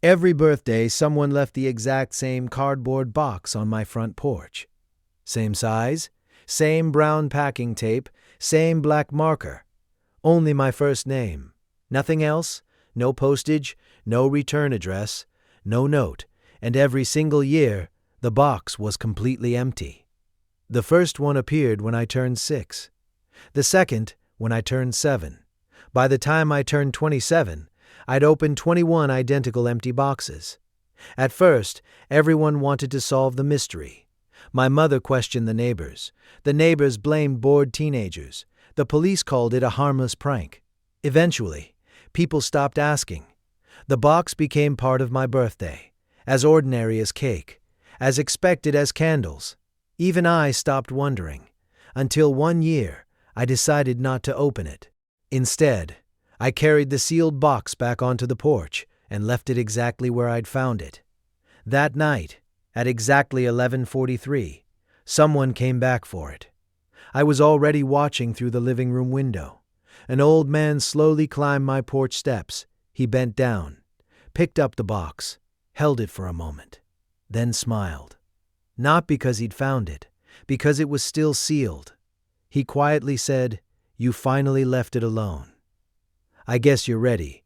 Every birthday, someone left the exact same cardboard box on my front porch. Same size, same brown packing tape, same black marker. Only my first name. Nothing else, no postage, no return address, no note, and every single year, the box was completely empty. The first one appeared when I turned 6. The second, when I turned 7. By the time I turned 27, I'd opened 21 identical empty boxes. At first, everyone wanted to solve the mystery. My mother questioned the neighbors. The neighbors blamed bored teenagers. The police called it a harmless prank. Eventually, people stopped asking. The box became part of my birthday, as ordinary as cake, as expected as candles. Even I stopped wondering, until one year, I decided not to open it. Instead, I carried the sealed box back onto the porch and left it exactly where I'd found it. That night, at exactly 11:43, someone came back for it. I was already watching through the living room window. An old man slowly climbed my porch steps. He bent down, picked up the box, held it for a moment, then smiled. Not because he'd found it, because it was still sealed. He quietly said, "You finally left it alone. I guess you're ready."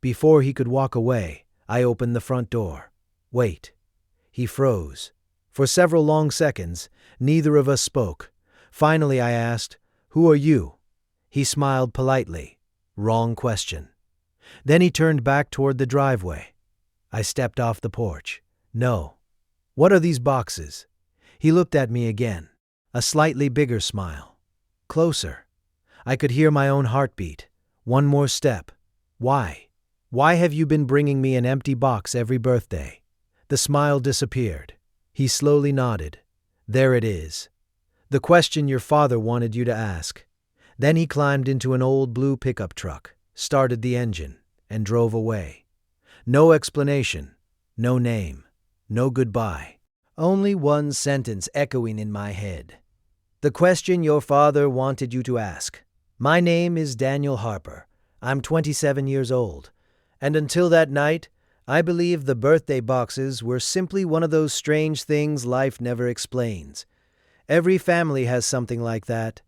Before he could walk away, I opened the front door. Wait. He froze. For several long seconds, neither of us spoke. Finally, I asked, "Who are you?" He smiled politely. Wrong question. Then he turned back toward the driveway. I stepped off the porch. "No." "What are these boxes?" He looked at me again. A slightly bigger smile. Closer. I could hear my own heartbeat. One more step. "Why? Why have you been bringing me an empty box every birthday?" The smile disappeared. He slowly nodded. "There it is. The question your father wanted you to ask." Then he climbed into an old blue pickup truck, started the engine, and drove away. No explanation, no name, no goodbye. Only one sentence echoing in my head. "The question your father wanted you to ask. My name is Daniel Harper. I'm 27 years old. And until that night, I believe the birthday boxes were simply one of those strange things life never explains. Every family has something like that.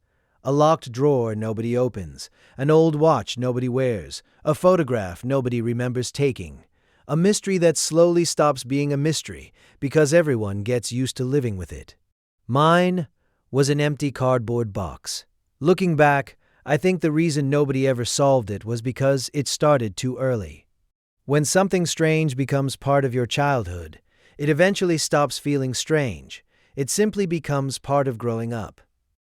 A locked drawer nobody opens, an old watch nobody wears, a photograph nobody remembers taking. A mystery that slowly stops being a mystery because everyone gets used to living with it. Mine was an empty cardboard box. Looking back, I think the reason nobody ever solved it was because it started too early. When something strange becomes part of your childhood, it eventually stops feeling strange. It simply becomes part of growing up.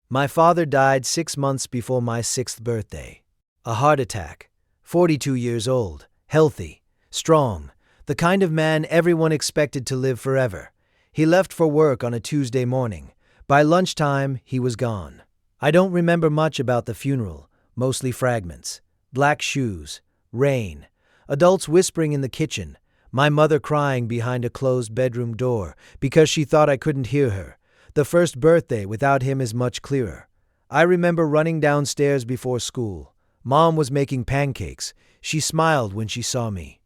My father died 6 months before my 6th birthday. A heart attack. 42 years old, healthy, strong, the kind of man everyone expected to live forever. He left for work on a Tuesday morning. By lunchtime, he was gone. I don't remember much about the funeral, mostly fragments. Black shoes, rain, adults whispering in the kitchen, my mother crying behind a closed bedroom door because she thought I couldn't hear her. The first birthday without him is much clearer. I remember running downstairs before school. Mom was making pancakes. She smiled when she saw me.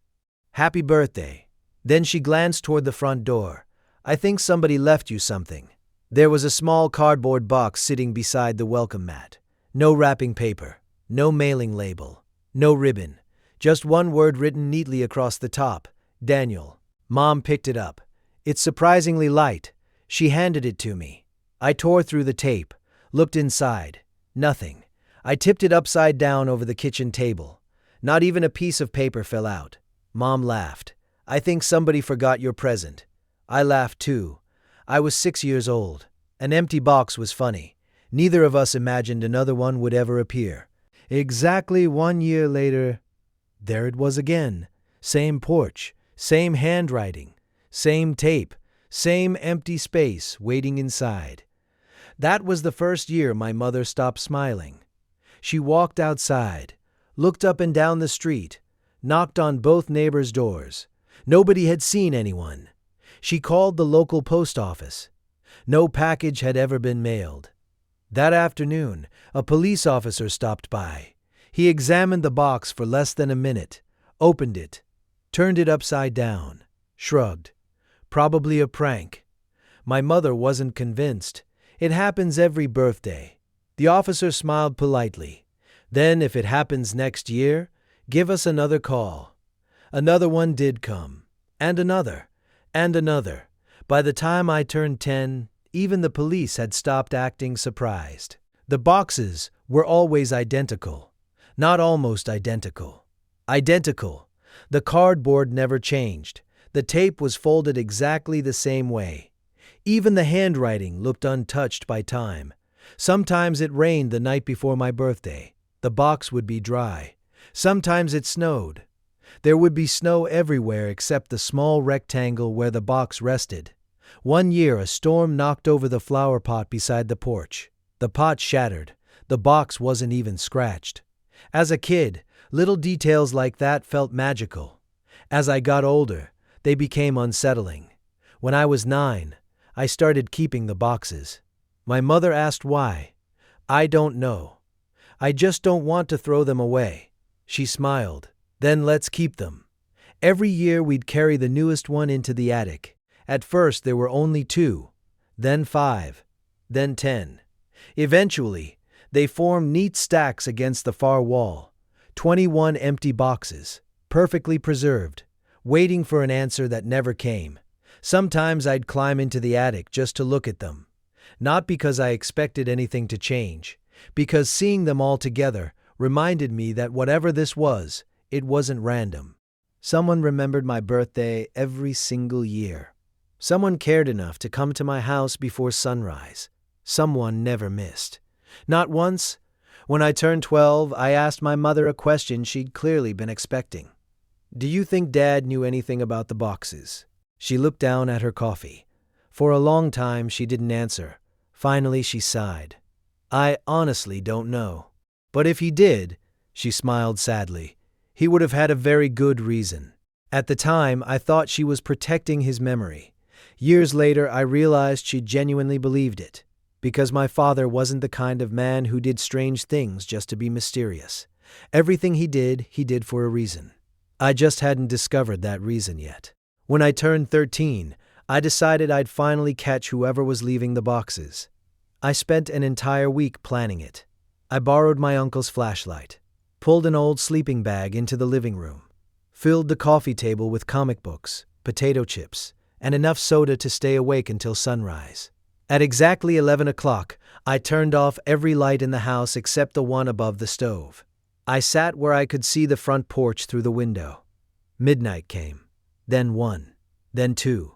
"Happy birthday." Then she glanced toward the front door. "I think somebody left you something." There was a small cardboard box sitting beside the welcome mat. No wrapping paper, no mailing label, no ribbon. Just one word written neatly across the top, "Daniel." Mom picked it up. It's surprisingly light. She handed it to me. I tore through the tape, looked inside. Nothing. I tipped it upside down over the kitchen table. Not even a piece of paper fell out. Mom laughed. "I think somebody forgot your present." I laughed too. I was 6 years old. An empty box was funny. Neither of us imagined another one would ever appear. Exactly 1 year later, there it was again. Same porch, same handwriting, same tape, same empty space waiting inside. That was the first year my mother stopped smiling. She walked outside, looked up and down the street, knocked on both neighbors' doors. Nobody had seen anyone. She called the local post office. No package had ever been mailed. That afternoon, a police officer stopped by. He examined the box for less than a minute, opened it, turned it upside down, shrugged. Probably a prank. My mother wasn't convinced. It happens every birthday. The officer smiled politely. Then, if it happens next year, give us another call. Another one did come. And another. And another. By the time I turned 10, even the police had stopped acting surprised. The boxes were always identical. Not almost identical. Identical. The cardboard never changed. The tape was folded exactly the same way. Even the handwriting looked untouched by time. Sometimes it rained the night before my birthday. The box would be dry. Sometimes it snowed. There would be snow everywhere except the small rectangle where the box rested. One year a storm knocked over the flower pot beside the porch. The pot shattered. The box wasn't even scratched. As a kid, little details like that felt magical. As I got older, they became unsettling. When I was 9, I started keeping the boxes. My mother asked why. I don't know. I just don't want to throw them away. She smiled. Then let's keep them. Every year we'd carry the newest one into the attic. At first there were only 2, then 5, then 10. Eventually, they formed neat stacks against the far wall. 21 empty boxes, perfectly preserved, waiting for an answer that never came. Sometimes I'd climb into the attic just to look at them. Not because I expected anything to change, because seeing them all together reminded me that whatever this was, it wasn't random. Someone remembered my birthday every single year. Someone cared enough to come to my house before sunrise. Someone never missed. Not once. When I turned 12, I asked my mother a question she'd clearly been expecting. Do you think Dad knew anything about the boxes? She looked down at her coffee. For a long time, she didn't answer. Finally, she sighed. I honestly don't know. But if he did, she smiled sadly, he would have had a very good reason. At the time, I thought she was protecting his memory. Years later, I realized she genuinely believed it. Because my father wasn't the kind of man who did strange things just to be mysterious. Everything he did for a reason. I just hadn't discovered that reason yet. When I turned 13, I decided I'd finally catch whoever was leaving the boxes. I spent an entire week planning it. I borrowed my uncle's flashlight, pulled an old sleeping bag into the living room, filled the coffee table with comic books, potato chips, and enough soda to stay awake until sunrise. At exactly 11 o'clock, I turned off every light in the house except the one above the stove. I sat where I could see the front porch through the window. Midnight came. Then 1. Then 2.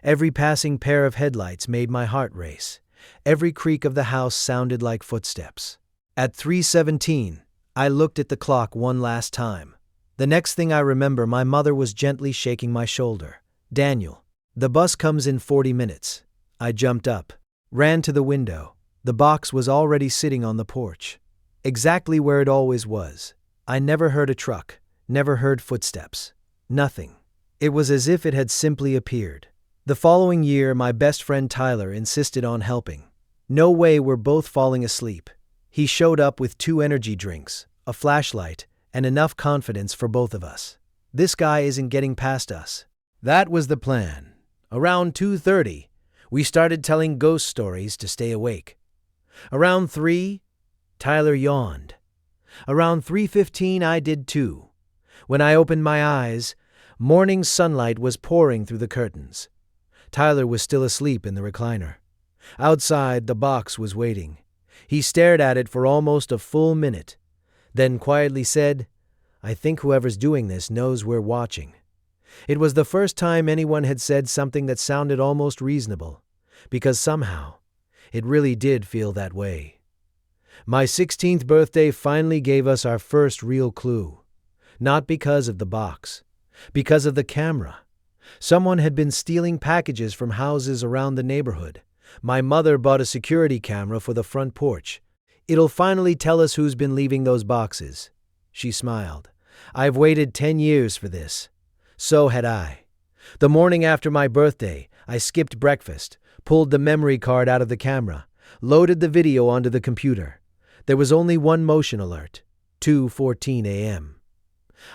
Every passing pair of headlights made my heart race. Every creak of the house sounded like footsteps. At 3:17, I looked at the clock one last time. The next thing I remember, my mother was gently shaking my shoulder. Daniel, the bus comes in 40 minutes. I jumped up, ran to the window. The box was already sitting on the porch. Exactly where it always was. I never heard a truck, never heard footsteps. Nothing. It was as if it had simply appeared. The following year, my best friend Tyler insisted on helping. No way, we're both falling asleep. He showed up with 2 energy drinks, a flashlight, and enough confidence for both of us. This guy isn't getting past us. That was the plan. Around 2:30, we started telling ghost stories to stay awake. Around 3, Tyler yawned. Around 3:15, I did too. When I opened my eyes, morning sunlight was pouring through the curtains. Tyler was still asleep in the recliner. Outside, the box was waiting. He stared at it for almost a full minute, then quietly said, I think whoever's doing this knows we're watching. It was the first time anyone had said something that sounded almost reasonable, because somehow, it really did feel that way. My 16th birthday finally gave us our first real clue. Not because of the box, because of the camera. Someone had been stealing packages from houses around the neighborhood. My mother bought a security camera for the front porch. It'll finally tell us who's been leaving those boxes. She smiled. I've waited 10 years for this. So had I. The morning after my birthday, I skipped breakfast, pulled the memory card out of the camera, loaded the video onto the computer. There was only one motion alert, 2:14 a.m.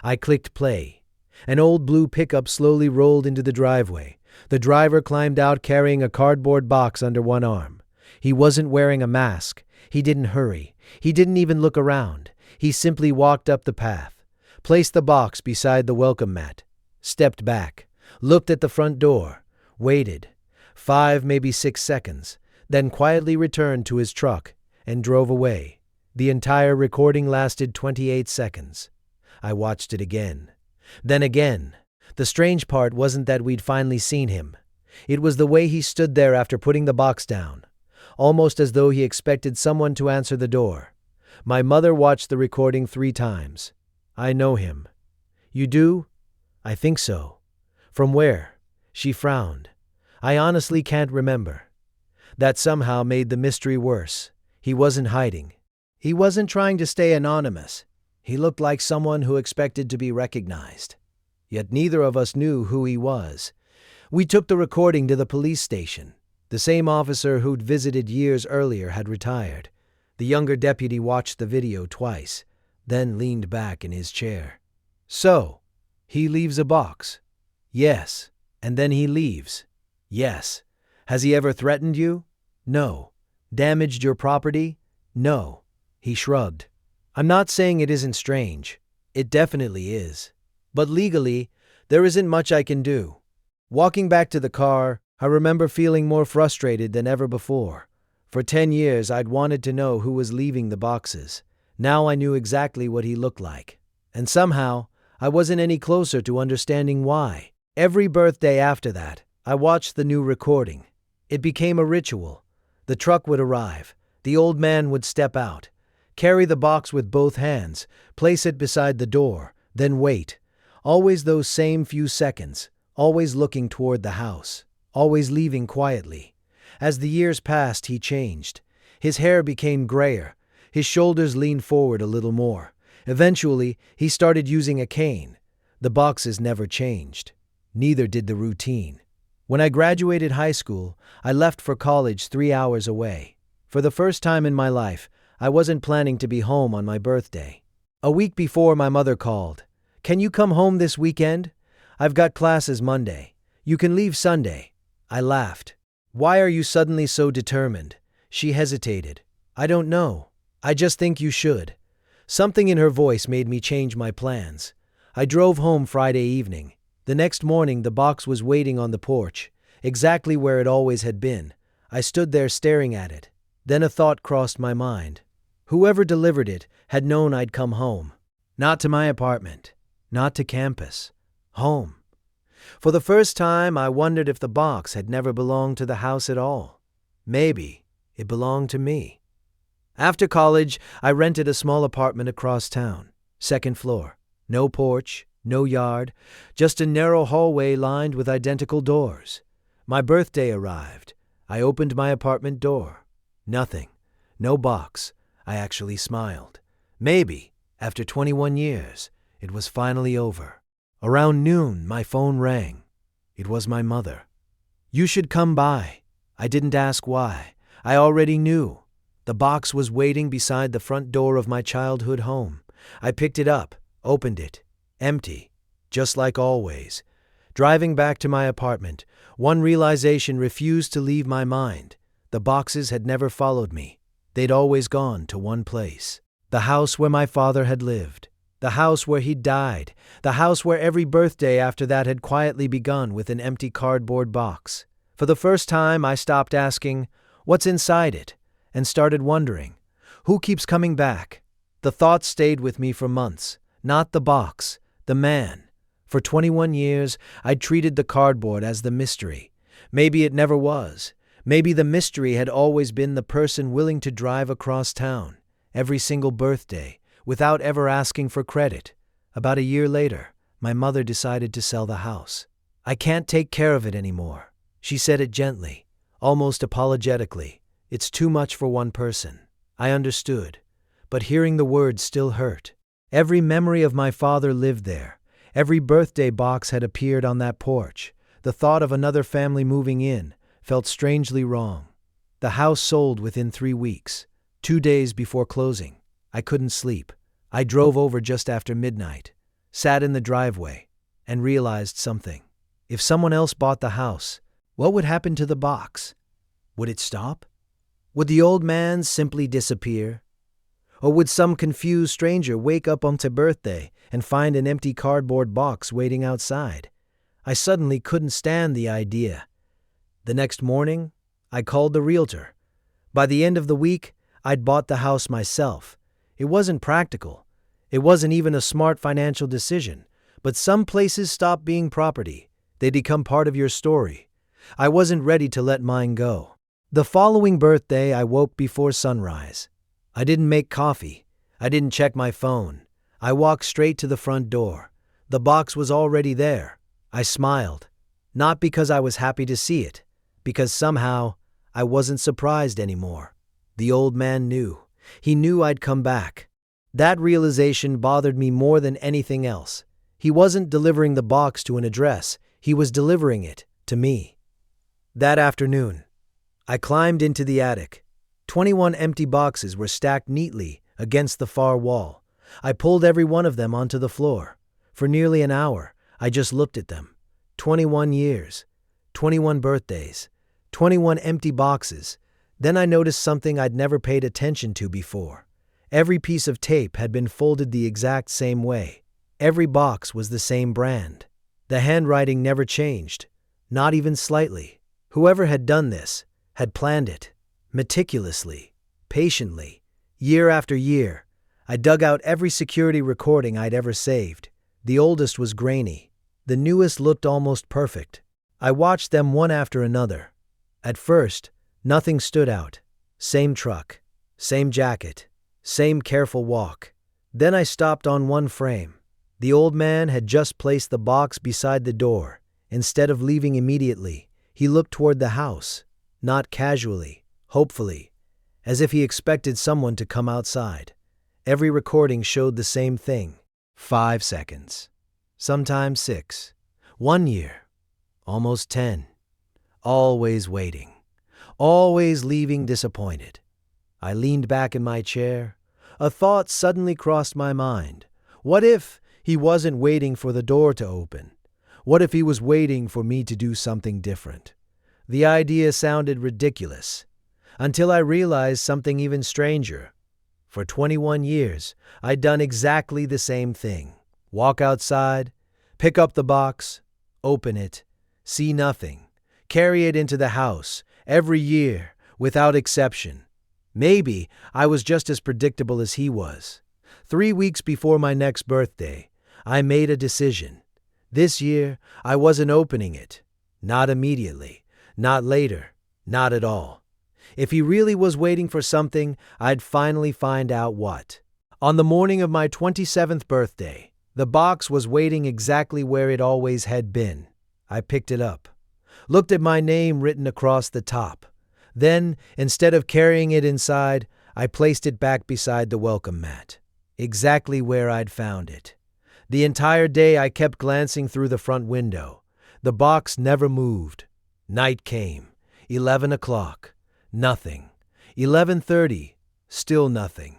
I clicked play. An old blue pickup slowly rolled into the driveway. The driver climbed out carrying a cardboard box under one arm. He wasn't wearing a mask. He didn't hurry. He didn't even look around. He simply walked up the path, placed the box beside the welcome mat, stepped back, looked at the front door, waited 5, maybe 6 seconds, then quietly returned to his truck and drove away. The entire recording lasted 28 seconds. I watched it again. Then again. The strange part wasn't that we'd finally seen him. It was the way he stood there after putting the box down, almost as though he expected someone to answer the door. My mother watched the recording 3 times. I know him. You do? I think so. From where? She frowned. I honestly can't remember. That somehow made the mystery worse. He wasn't hiding. He wasn't trying to stay anonymous. He looked like someone who expected to be recognized. Yet neither of us knew who he was. We took the recording to the police station. The same officer who'd visited years earlier had retired. The younger deputy watched the video twice, then leaned back in his chair. So, he leaves a box? Yes. And then he leaves? Yes. Has he ever threatened you? No. Damaged your property? No. He shrugged. I'm not saying it isn't strange. It definitely is. But legally, there isn't much I can do. Walking back to the car, I remember feeling more frustrated than ever before. For 10 years, I'd wanted to know who was leaving the boxes. Now I knew exactly what he looked like. And somehow, I wasn't any closer to understanding why. Every birthday after that, I watched the new recording. It became a ritual. The truck would arrive. The old man would step out, carry the box with both hands, place it beside the door, then wait. Always those same few seconds, always looking toward the house, always leaving quietly. As the years passed, he changed. His hair became grayer. His shoulders leaned forward a little more. Eventually, he started using a cane. The boxes never changed. Neither did the routine. When I graduated high school, I left for college 3 hours away. For the first time in my life, I wasn't planning to be home on my birthday. A week before, my mother called. Can you come home this weekend? I've got classes Monday. You can leave Sunday. I laughed. Why are you suddenly so determined? She hesitated. I don't know. I just think you should. Something in her voice made me change my plans. I drove home Friday evening. The next morning, the box was waiting on the porch, exactly where it always had been. I stood there staring at it. Then a thought crossed my mind. Whoever delivered it had known I'd come home. Not to my apartment. Not to campus. Home. For the first time, I wondered if the box had never belonged to the house at all. Maybe it belonged to me. After college, I rented a small apartment across town. 2nd floor. No porch, no yard, just a narrow hallway lined with identical doors. My birthday arrived. I opened my apartment door. Nothing. No box. I actually smiled. Maybe, after 21 years, it was finally over. Around noon, my phone rang. It was my mother. You should come by. I didn't ask why. I already knew. The box was waiting beside the front door of my childhood home. I picked it up, opened it. Empty. Just like always. Driving back to my apartment, one realization refused to leave my mind. The boxes had never followed me. They'd always gone to one place. The house where my father had lived. The house where he'd died. The house where every birthday after that had quietly begun with an empty cardboard box. For the first time, I stopped asking, what's inside it? And started wondering, who keeps coming back? The thought stayed with me for months. Not the box, the man. For 21 years, I'd treated the cardboard as the mystery. Maybe it never was. Maybe the mystery had always been the person willing to drive across town, every single birthday, without ever asking for credit. About a year later, my mother decided to sell the house. I can't take care of it anymore. She said it gently, almost apologetically. It's too much for one person. I understood, but hearing the words still hurt. Every memory of my father lived there. Every birthday box had appeared on that porch. The thought of another family moving in felt strangely wrong. The house sold within 3 weeks, 2 days before closing. I couldn't sleep. I drove over just after midnight, sat in the driveway, and realized something. If someone else bought the house, what would happen to the box? Would it stop? Would the old man simply disappear? Or would some confused stranger wake up on their birthday and find an empty cardboard box waiting outside? I suddenly couldn't stand the idea. The next morning, I called the realtor. By the end of the week, I'd bought the house myself. It wasn't practical. It wasn't even a smart financial decision. But some places stop being property. They become part of your story. I wasn't ready to let mine go. The following birthday, I woke before sunrise. I didn't make coffee. I didn't check my phone. I walked straight to the front door. The box was already there. I smiled. Not because I was happy to see it, because somehow I wasn't surprised anymore. The old man knew. He knew I'd come back. That realization bothered me more than anything else. He wasn't delivering the box to an address. He was delivering it to me. That afternoon, I climbed into the attic. 21 empty boxes were stacked neatly against the far wall. I pulled every one of them onto the floor. For nearly an hour, I just looked at them. 21 years, 21 birthdays, 21 empty boxes. Then I noticed something I'd never paid attention to before. Every piece of tape had been folded the exact same way. Every box was the same brand. The handwriting never changed, not even slightly. Whoever had done this had planned it, meticulously, patiently, year after year. I dug out every security recording I'd ever saved. The oldest was grainy. The newest looked almost perfect. I watched them one after another. At first, nothing stood out. Same truck, same jacket, same careful walk. Then I stopped on one frame. The old man had just placed the box beside the door. Instead of leaving immediately, he looked toward the house, not casually, hopefully, as if he expected someone to come outside. Every recording showed the same thing. 5 seconds, sometimes 6, 1 year, almost 10. Always waiting, always leaving disappointed. I leaned back in my chair. A thought suddenly crossed my mind. What if he wasn't waiting for the door to open? What if he was waiting for me to do something different? The idea sounded ridiculous, until I realized something even stranger. For 21 years, I'd done exactly the same thing. Walk outside, pick up the box, open it, see nothing, carry it into the house, every year, without exception. Maybe I was just as predictable as he was. 3 weeks before my next birthday, I made a decision. This year, I wasn't opening it. Not immediately, not later, not at all. If he really was waiting for something, I'd finally find out what. On the morning of my 27th birthday, the box was waiting exactly where it always had been. I picked it up, looked at my name written across the top. Then, instead of carrying it inside, I placed it back beside the welcome mat, exactly where I'd found it. The entire day I kept glancing through the front window. The box never moved. Night came. 11 o'clock. Nothing. 11:30. Still nothing.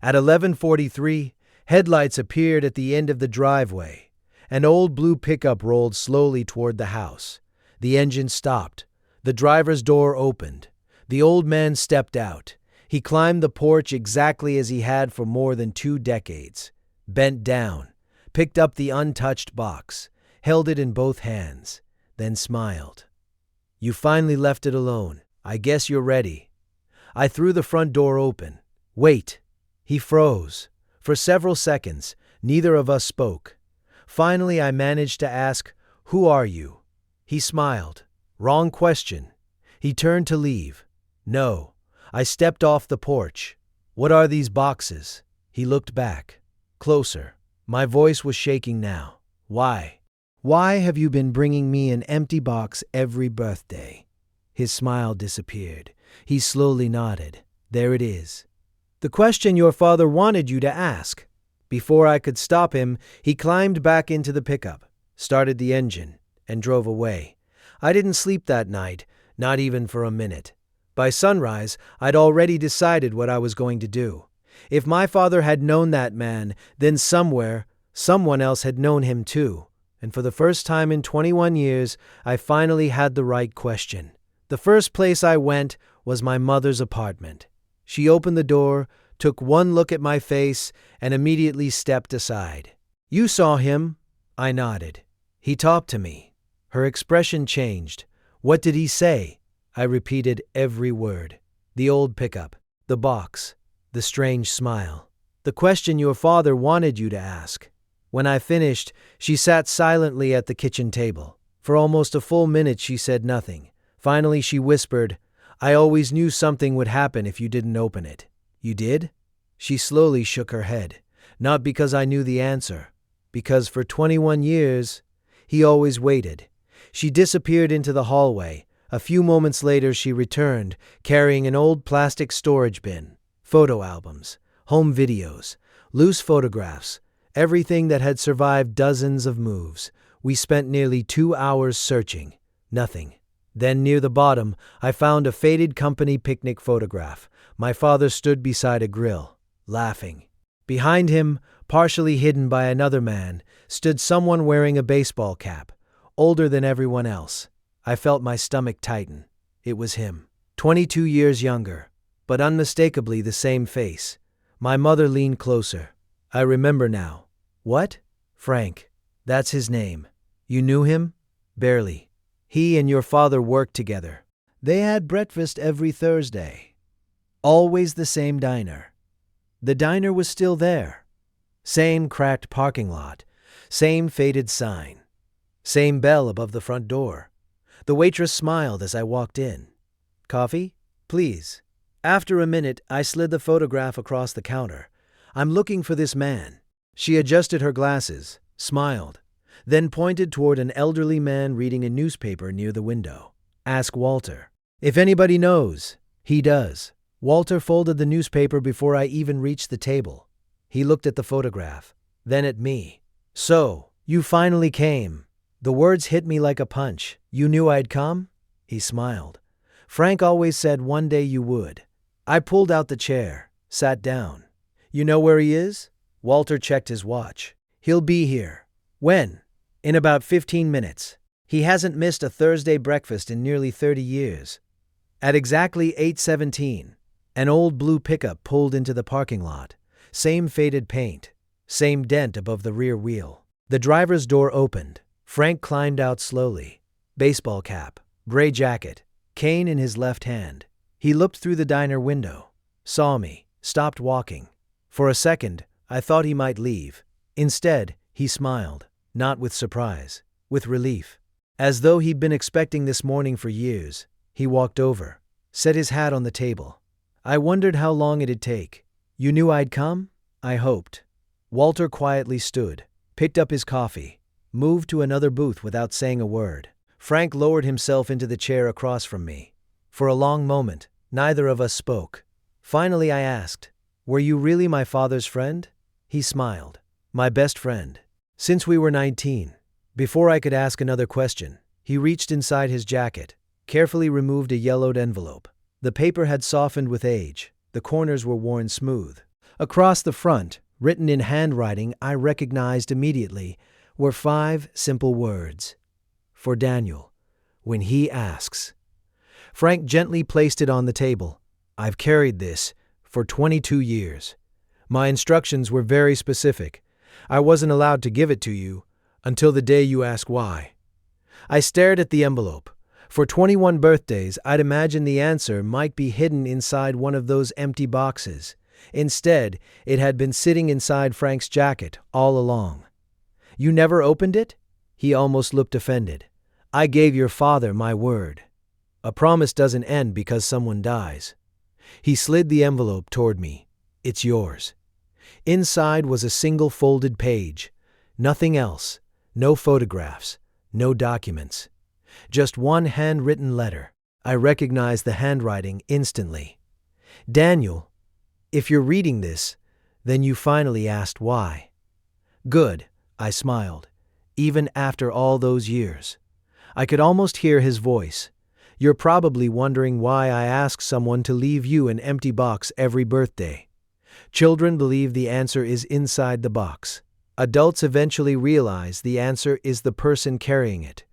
At 11:43, headlights appeared at the end of the driveway. An old blue pickup rolled slowly toward the house. The engine stopped. The driver's door opened. The old man stepped out. He climbed the porch exactly as he had for more than 2 decades. Bent down, picked up the untouched box, held it in both hands, then smiled. "You finally left it alone. I guess you're ready." I threw the front door open. "Wait." He froze. For several seconds, neither of us spoke. Finally, I managed to ask, "Who are you?" He smiled. Wrong question. He turned to leave. "No." I stepped off the porch. "What are these boxes?" He looked back. Closer. My voice was shaking now. "Why? Why have you been bringing me an empty box every birthday?" His smile disappeared. He slowly nodded. "There it is. The question your father wanted you to ask." Before I could stop him, he climbed back into the pickup, started the engine, and drove away. I didn't sleep that night, not even for a minute. By sunrise, I'd already decided what I was going to do. If my father had known that man, then somewhere, someone else had known him too. and for the first time in 21 years, I finally had the right question. The first place I went was my mother's apartment. She opened the door, took one look at my face, and immediately stepped aside. "You saw him?" I nodded. "He talked to me." Her expression changed. "What did he say?" I repeated every word. The old pickup, the box, the strange smile. "The question your father wanted you to ask." When I finished, she sat silently at the kitchen table. For almost a full minute she said nothing. Finally she whispered, "I always knew something would happen if you didn't open it." "You did?" She slowly shook her head. "Not because I knew the answer. Because for 21 years, he always waited." She disappeared into the hallway. A few moments later she returned, carrying an old plastic storage bin. Photo albums, home videos, loose photographs, everything that had survived dozens of moves. We spent nearly 2 hours searching. Nothing. Then near the bottom, I found a faded company picnic photograph. My father stood beside a grill, laughing. Behind him, partially hidden by another man, stood someone wearing a baseball cap, older than everyone else. I felt my stomach tighten. It was him. 22 years younger, but unmistakably the same face. My mother leaned closer. "I remember now." "What?" "Frank. That's his name." "You knew him?" "Barely. He and your father worked together. They had breakfast every Thursday. Always the same diner." The diner was still there. Same cracked parking lot. Same faded sign. Same bell above the front door. The waitress smiled as I walked in. "Coffee? Please." After a minute, I slid the photograph across the counter. "I'm looking for this man." She adjusted her glasses, smiled, then pointed toward an elderly man reading a newspaper near the window. "Ask Walter. If anybody knows, he does." Walter folded the newspaper before I even reached the table. He looked at the photograph, then at me. "So, you finally came." The words hit me like a punch. "You knew I'd come?" He smiled. "Frank always said one day you would." I pulled out the chair, sat down. "You know where he is?" Walter checked his watch. "He'll be here." "When?" "In about 15 minutes. He hasn't missed a Thursday breakfast in nearly 30 years." At exactly 8:17, an old blue pickup pulled into the parking lot. Same faded paint, same dent above the rear wheel. The driver's door opened. Frank climbed out slowly. Baseball cap, gray jacket, cane in his left hand. He looked through the diner window, saw me, stopped walking. For a second, I thought he might leave. Instead, he smiled, not with surprise, with relief. As though he'd been expecting this morning for years. He walked over, set his hat on the table. I wondered how long it'd take. "You knew I'd come?" I hoped. Walter quietly stood, picked up his coffee, moved to another booth without saying a word. Frank lowered himself into the chair across from me. For a long moment, neither of us spoke. Finally I asked, "Were you really my father's friend?" He smiled. "My best friend. Since we were 19. Before I could ask another question, he reached inside his jacket, carefully removed a yellowed envelope. The paper had softened with age. The corners were worn smooth. Across the front, written in handwriting I recognized immediately, were 5 simple words. "For Daniel, when he asks." Frank gently placed it on the table. "I've carried this for 22 years. My instructions were very specific. I wasn't allowed to give it to you until the day you ask why." I stared at the envelope. For 21 birthdays, I'd imagined the answer might be hidden inside one of those empty boxes. Instead, it had been sitting inside Frank's jacket all along. "You never opened it?" He almost looked offended. "I gave your father my word. A promise doesn't end because someone dies." He slid the envelope toward me. "It's yours." Inside was a single folded page. Nothing else. No photographs. No documents. Just one handwritten letter. I recognized the handwriting instantly. "Daniel, if you're reading this, then you finally asked why." "Good," I smiled. "Even after all those years." I could almost hear his voice. "You're probably wondering why I ask someone to leave you an empty box every birthday. Children believe the answer is inside the box." Adults eventually realize the answer is the person carrying it.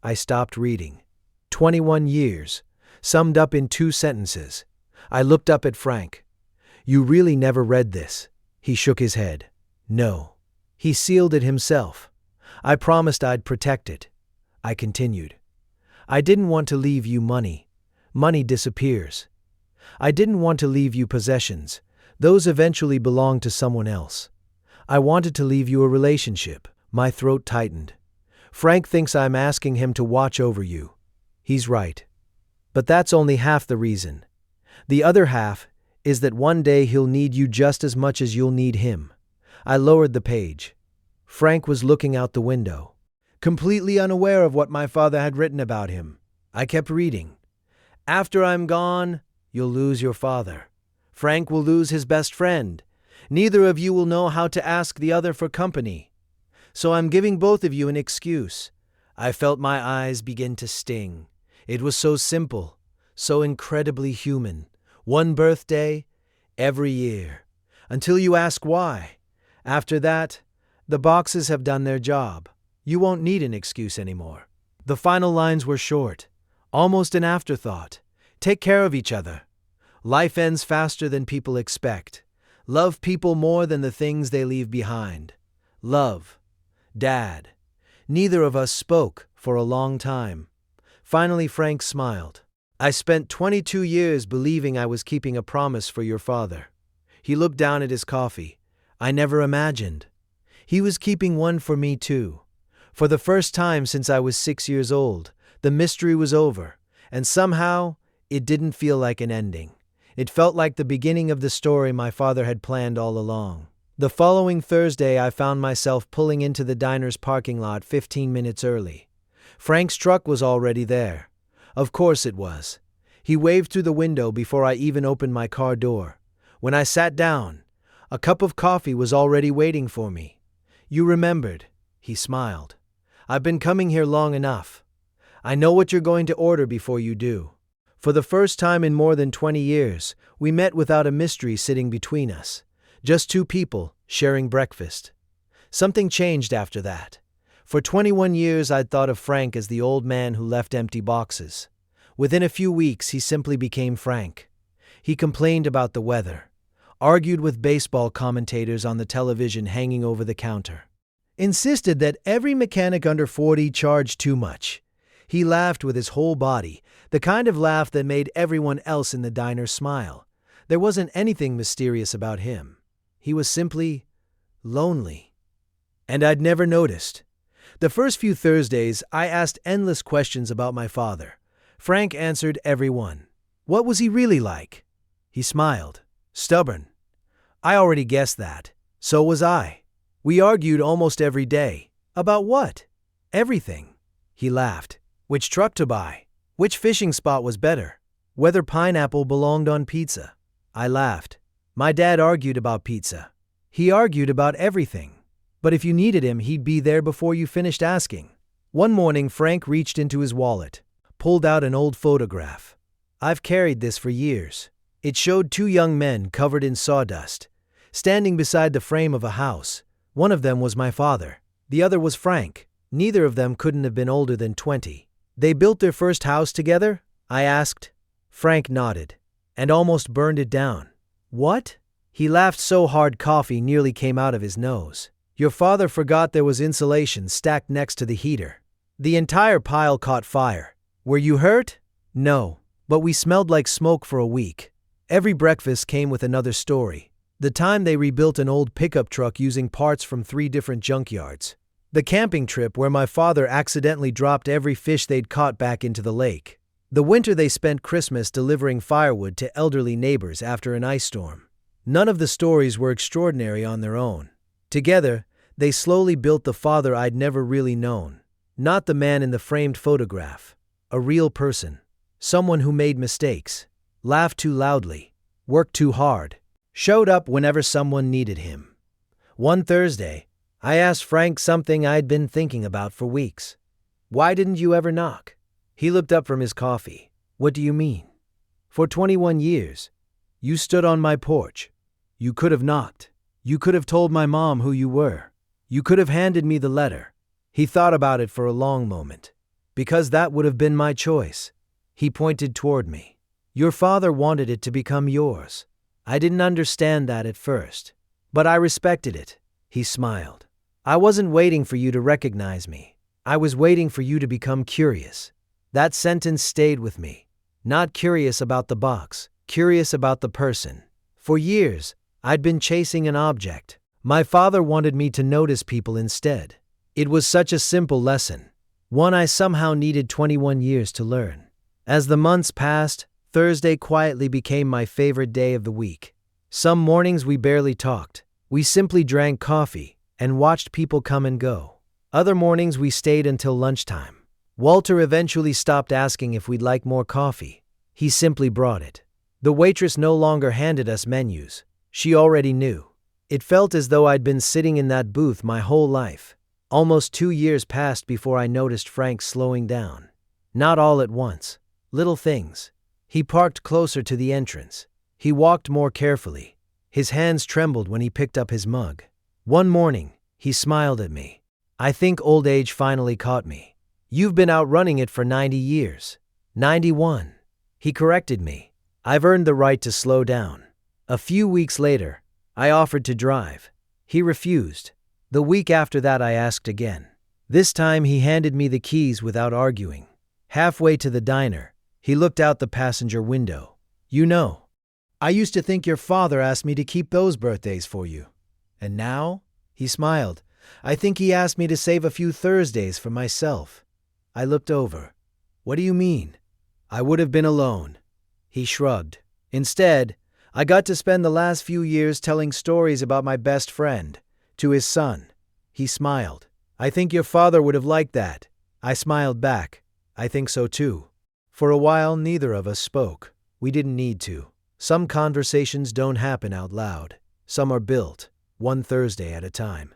I stopped reading. 21 years, summed up in 2 sentences. I looked up at Frank. You really never read this? He shook his head. No. He sealed it himself. I promised I'd protect it. I continued. I didn't want to leave you money. Money disappears. I didn't want to leave you possessions. Those eventually belong to someone else. I wanted to leave you a relationship. My throat tightened. Frank thinks I'm asking him to watch over you. He's right. But that's only half the reason. The other half is that one day he'll need you just as much as you'll need him. I lowered the page. Frank was looking out the window, completely unaware of what my father had written about him. I kept reading. After I'm gone, you'll lose your father. Frank will lose his best friend. Neither of you will know how to ask the other for company. So I'm giving both of you an excuse. I felt my eyes begin to sting. It was so simple, so incredibly human. One birthday, every year. Until you ask why. After that, the boxes have done their job. You won't need an excuse anymore. The final lines were short, almost an afterthought. Take care of each other. Life ends faster than people expect. Love people more than the things they leave behind. Love. Dad. Neither of us spoke for a long time. Finally, Frank smiled. I spent 22 years believing I was keeping a promise for your father. He looked down at his coffee. I never imagined. He was keeping one for me too. For the first time since I was 6 years old, the mystery was over, and somehow it didn't feel like an ending. It felt like the beginning of the story my father had planned all along. The following Thursday, I found myself pulling into the diner's parking lot 15 minutes early. Frank's truck was already there. Of course it was. He waved through the window before I even opened my car door. When I sat down, a cup of coffee was already waiting for me. You remembered, he smiled. I've been coming here long enough. I know what you're going to order before you do. For the first time in more than 20 years, we met without a mystery sitting between us. Just 2 people, sharing breakfast. Something changed after that. For 21 years I'd thought of Frank as the old man who left empty boxes. Within a few weeks he simply became Frank. He complained about the weather, argued with baseball commentators on the television hanging over the counter, insisted that every mechanic under 40 charged too much. He laughed with his whole body, the kind of laugh that made everyone else in the diner smile. There wasn't anything mysterious about him. He was simply lonely. And I'd never noticed. The first few Thursdays, I asked endless questions about my father. Frank answered every one. What was he really like? He smiled. Stubborn. I already guessed that. So was I. We argued almost every day. About what? Everything. He laughed. Which truck to buy? Which fishing spot was better? Whether pineapple belonged on pizza? I laughed. My dad argued about pizza. He argued about everything. But if you needed him, he'd be there before you finished asking. One morning, Frank reached into his wallet, pulled out an old photograph. I've carried this for years. It showed 2 young men covered in sawdust, standing beside the frame of a house. One of them was my father. The other was Frank. Neither of them couldn't have been older than 20. They built their first house together? I asked. Frank nodded, and almost burned it down. What? He laughed so hard coffee nearly came out of his nose. Your father forgot there was insulation stacked next to the heater. The entire pile caught fire. Were you hurt? No, but we smelled like smoke for a week. Every breakfast came with another story. The time they rebuilt an old pickup truck using parts from 3 different junkyards. The camping trip where my father accidentally dropped every fish they'd caught back into the lake. The winter they spent Christmas delivering firewood to elderly neighbors after an ice storm. None of the stories were extraordinary on their own. Together, they slowly built the father I'd never really known. Not the man in the framed photograph. A real person. Someone who made mistakes, laughed too loudly, worked too hard, showed up whenever someone needed him. One Thursday, I asked Frank something I'd been thinking about for weeks. Why didn't you ever knock? He looked up from his coffee. What do you mean? For 21 years, you stood on my porch. You could have knocked. You could have told my mom who you were. You could have handed me the letter." He thought about it for a long moment. "Because that would have been my choice." He pointed toward me. "Your father wanted it to become yours. I didn't understand that at first, but I respected it." He smiled. "I wasn't waiting for you to recognize me. I was waiting for you to become curious." That sentence stayed with me. Not curious about the box, curious about the person. For years, I'd been chasing an object. My father wanted me to notice people instead. It was such a simple lesson, one I somehow needed 21 years to learn. As the months passed, Thursday quietly became my favorite day of the week. Some mornings we barely talked. We simply drank coffee and watched people come and go. Other mornings we stayed until lunchtime. Walter eventually stopped asking if we'd like more coffee. He simply brought it. The waitress no longer handed us menus. She already knew. It felt as though I'd been sitting in that booth my whole life. Almost 2 years passed before I noticed Frank slowing down. Not all at once. Little things. He parked closer to the entrance. He walked more carefully. His hands trembled when he picked up his mug. One morning, he smiled at me. "I think old age finally caught me. You've been outrunning it for 90 years. 91. He corrected me. "I've earned the right to slow down." A few weeks later, I offered to drive. He refused. The week after that I asked again. This time he handed me the keys without arguing. Halfway to the diner, he looked out the passenger window. "You know, I used to think your father asked me to keep those birthdays for you. And now?" He smiled. "I think he asked me to save a few Thursdays for myself." I looked over. "What do you mean?" "I would have been alone." He shrugged. "Instead, I got to spend the last few years telling stories about my best friend to his son." He smiled. "I think your father would have liked that." I smiled back. "I think so too." For a while, neither of us spoke. We didn't need to. Some conversations don't happen out loud. Some are built, one Thursday at a time.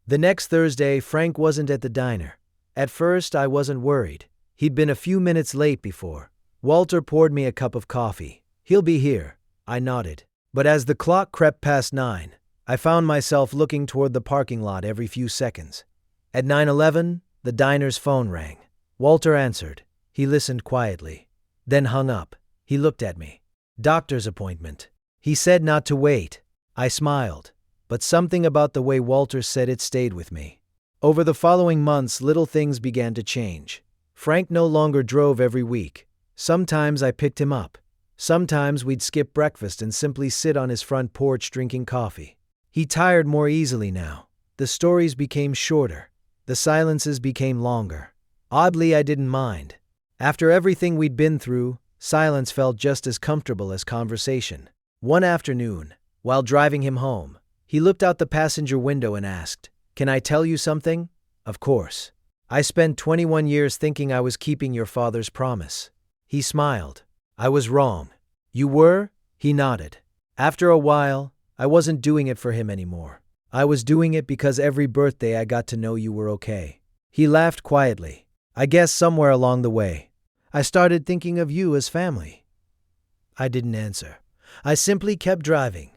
The next Thursday, Frank wasn't at the diner. At first, I wasn't worried. He'd been a few minutes late before. Walter poured me a cup of coffee. "He'll be here." I nodded. But as the clock crept past 9, I found myself looking toward the parking lot every few seconds. At 9:11, the diner's phone rang. Walter answered. He listened quietly, then hung up. He looked at me. "Doctor's appointment." He said not to wait. I smiled, but something about the way Walter said it stayed with me. Over the following months, little things began to change. Frank no longer drove every week. Sometimes I picked him up. Sometimes we'd skip breakfast and simply sit on his front porch drinking coffee. He tired more easily now. The stories became shorter. The silences became longer. Oddly, I didn't mind. After everything we'd been through, silence felt just as comfortable as conversation. One afternoon, while driving him home, he looked out the passenger window and asked, "Can I tell you something?" "Of course." "I spent 21 years thinking I was keeping your father's promise." He smiled. "I was wrong." "You were?" He nodded. "After a while, I wasn't doing it for him anymore. I was doing it because every birthday I got to know you were okay." He laughed quietly. "I guess somewhere along the way, I started thinking of you as family." I didn't answer. I simply kept driving,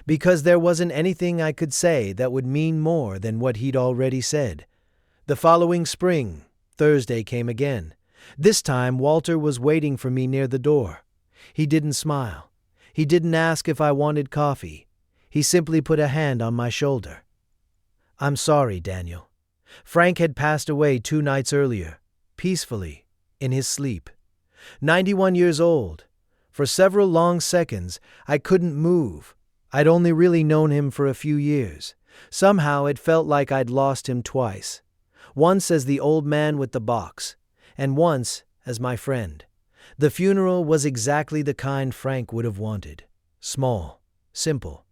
because there wasn't anything I could say that would mean more than what he'd already said. The following spring, Thursday came again. This time, Walter was waiting for me near the door. He didn't smile. He didn't ask if I wanted coffee. He simply put a hand on my shoulder. "I'm sorry, Daniel." Frank had passed away 2 nights earlier, peacefully, in his sleep. 91 years old. For several long seconds, I couldn't move. I'd only really known him for a few years. Somehow it felt like I'd lost him twice. Once as the old man with the box, and once as my friend. The funeral was exactly the kind Frank would have wanted. Small, simple.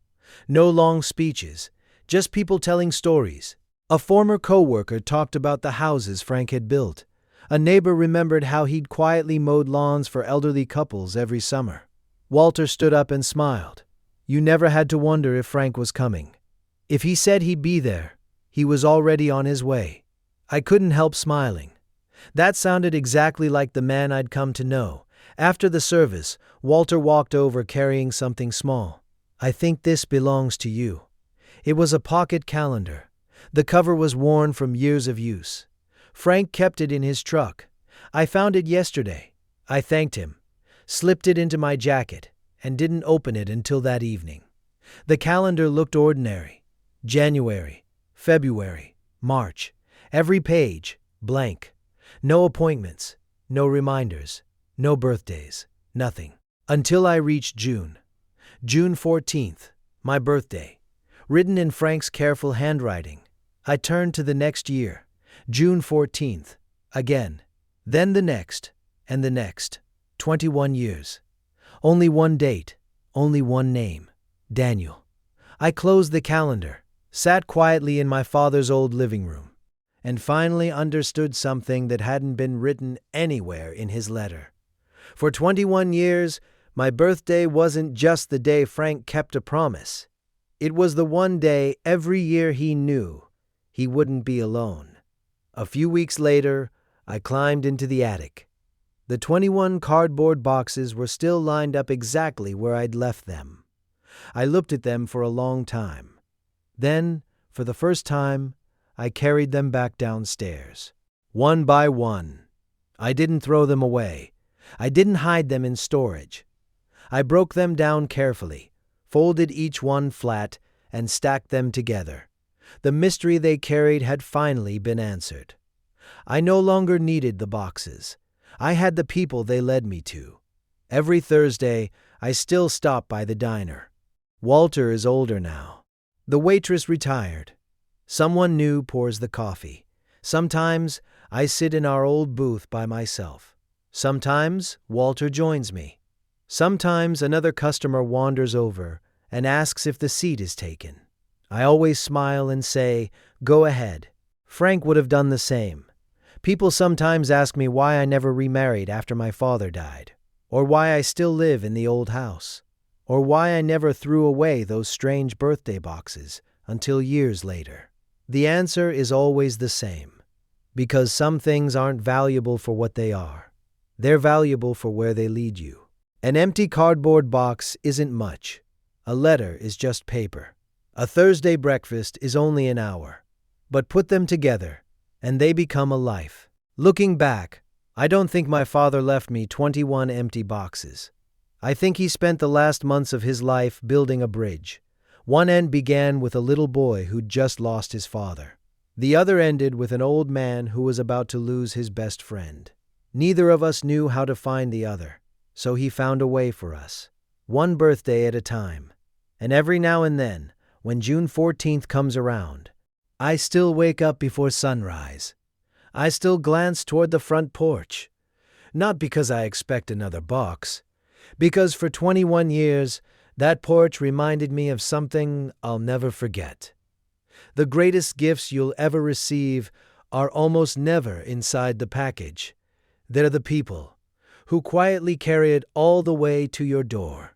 No long speeches, just people telling stories. A former coworker talked about the houses Frank had built. A neighbor remembered how he'd quietly mowed lawns for elderly couples every summer. Walter stood up and smiled. You never had to wonder if Frank was coming. If he said he'd be there, he was already on his way. I couldn't help smiling. That sounded exactly like the man I'd come to know. After the service, Walter walked over carrying something small. "I think this belongs to you." It was a pocket calendar. The cover was worn from years of use. Frank kept it in his truck. I found it yesterday. I thanked him, slipped it into my jacket, and didn't open it until that evening. The calendar looked ordinary. January, February, March. Every page, blank. No appointments, no reminders, no birthdays, nothing. Until I reached June. June 14th, my birthday. Written in Frank's careful handwriting. I turned to the next year. June 14th. Again. Then the next, and the next. 21 years. Only one date, only one name. Daniel. I closed the calendar, sat quietly in my father's old living room, and finally understood something that hadn't been written anywhere in his letter. For 21 years, my birthday wasn't just the day Frank kept a promise. It was the one day every year he knew he wouldn't be alone. A few weeks later, I climbed into the attic. The 21 cardboard boxes were still lined up exactly where I'd left them. I looked at them for a long time. Then, for the first time, I carried them back downstairs. One by one. I didn't throw them away. I didn't hide them in storage. I broke them down carefully, folded each one flat, and stacked them together. The mystery they carried had finally been answered. I no longer needed the boxes. I had the people they led me to. Every Thursday, I still stop by the diner. Walter is older now. The waitress retired. Someone new pours the coffee. Sometimes, I sit in our old booth by myself. Sometimes, Walter joins me. Sometimes, another customer wanders over and asks if the seat is taken. I always smile and say, "Go ahead." Frank would have done the same. People sometimes ask me why I never remarried after my father died, or why I still live in the old house, or why I never threw away those strange birthday boxes until years later. The answer is always the same. Because some things aren't valuable for what they are. They're valuable for where they lead you. An empty cardboard box isn't much. A letter is just paper. A Thursday breakfast is only an hour. But put them together, and they become a life. Looking back, I don't think my father left me 21 empty boxes. I think he spent the last months of his life building a bridge. One end began with a little boy who'd just lost his father. The other ended with an old man who was about to lose his best friend. Neither of us knew how to find the other, so he found a way for us. One birthday at a time. And every now and then, when June 14th comes around, I still wake up before sunrise. I still glance toward the front porch. Not because I expect another box, because for 21 years, that porch reminded me of something I'll never forget. The greatest gifts you'll ever receive are almost never inside the package. They're the people who quietly carry it all the way to your door.